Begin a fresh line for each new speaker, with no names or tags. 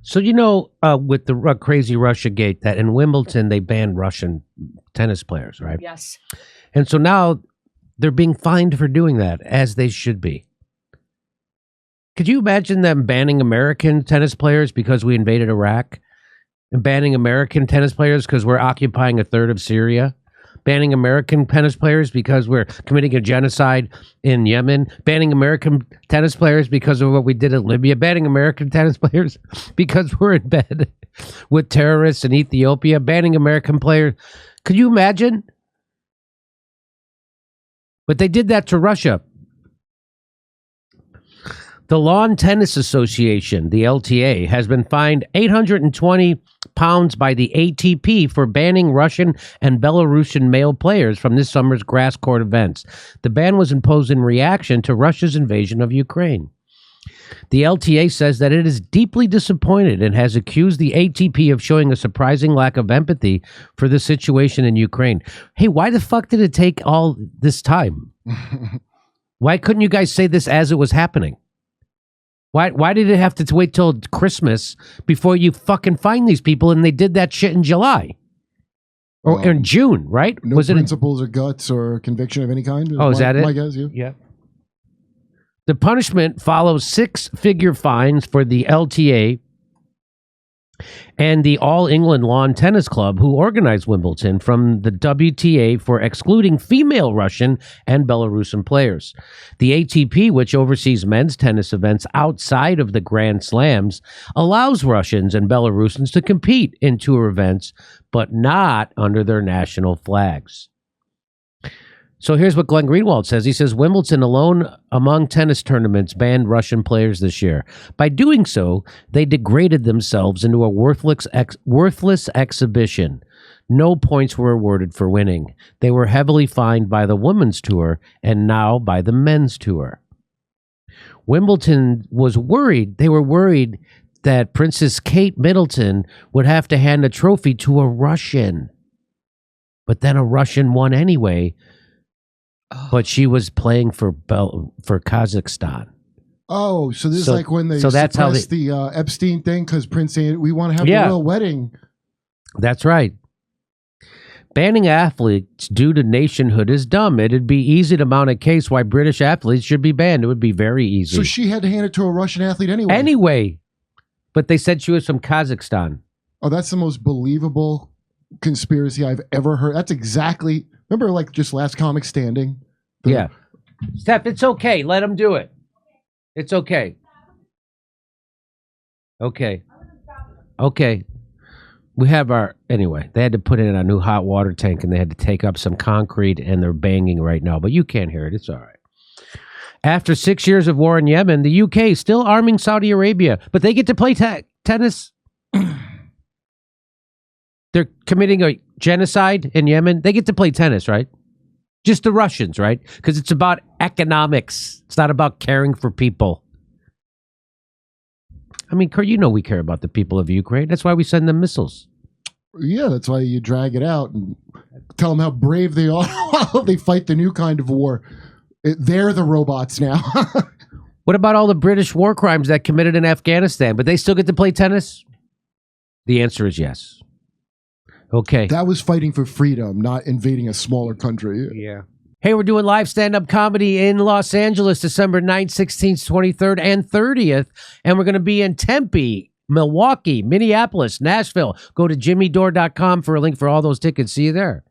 So, with the crazy Russia gate, that in Wimbledon, they banned Russian tennis players, right?
Yes.
And so now they're being fined for doing that, as they should be. Could you imagine them banning American tennis players because we invaded Iraq? And banning American tennis players because we're occupying a third of Syria? Banning American tennis players because we're committing a genocide in Yemen, banning American tennis players because of what we did in Libya, banning American tennis players because we're in bed with terrorists in Ethiopia, banning American players. Could you imagine? But they did that to Russia. The Lawn Tennis Association, the LTA, has been fined £820 by the ATP for banning Russian and Belarusian male players from this summer's grass court events. The ban was imposed in reaction to Russia's invasion of Ukraine. The LTA says that it is deeply disappointed and has accused the ATP of showing a surprising lack of empathy for the situation in Ukraine. Hey, why the fuck did it take all this time? Why couldn't you guys say this as it was happening? Why did it have to wait till Christmas before you fucking find these people? And they did that shit in July or in June, right?
No
Was
principles or guts or conviction of any kind?
Is that it?
My guess,
yeah. The punishment follows 6-figure fines for the LTA and the All England Lawn Tennis Club, who organized Wimbledon, from the WTA for excluding female Russian and Belarusian players. The ATP, which oversees men's tennis events outside of the Grand Slams, allows Russians and Belarusians to compete in tour events, but not under their national flags. So here's what Glenn Greenwald says. He says, Wimbledon alone among tennis tournaments banned Russian players this year. By doing so, they degraded themselves into a worthless exhibition. No points were awarded for winning. They were heavily fined by the women's tour and now by the men's tour. Wimbledon was worried. They were worried that Princess Kate Middleton would have to hand a trophy to a Russian. But then a Russian won anyway. But she was playing for Kazakhstan.
Oh, so this is like when they suppressed the Epstein thing because Prince said, we want to have a royal wedding.
That's right. Banning athletes due to nationhood is dumb. It'd be easy to mount a case why British athletes should be banned. It would be very easy.
So she had to hand it to a Russian athlete anyway?
Anyway. But they said she was from Kazakhstan.
Oh, that's the most believable conspiracy I've ever heard. That's exactly... Remember, like, just Last Comic Standing?
Yeah. Steph, it's okay. Let him do it. It's okay. Okay. Okay. We have anyway, they had to put in a new hot water tank and they had to take up some concrete and they're banging right now, but you can't hear it. It's all right. After 6 years of war in Yemen, the UK is still arming Saudi Arabia, but they get to play tennis. They're committing a genocide in Yemen. They get to play tennis, right? Just the Russians, right? Because it's about economics. It's not about caring for people. I mean, Kurt, we care about the people of Ukraine. That's why we send them missiles.
Yeah, that's why you drag it out and tell them how brave they are while they fight the new kind of war. They're the robots now.
What about all the British war crimes that committed in Afghanistan? But they still get to play tennis? The answer is yes. Okay.
That was fighting for freedom, not invading a smaller country.
Yeah. Hey, we're doing live stand-up comedy in Los Angeles, December 9th, 16th, 23rd, and 30th. And we're going to be in Tempe, Milwaukee, Minneapolis, Nashville. Go to jimmydore.com for a link for all those tickets. See you there.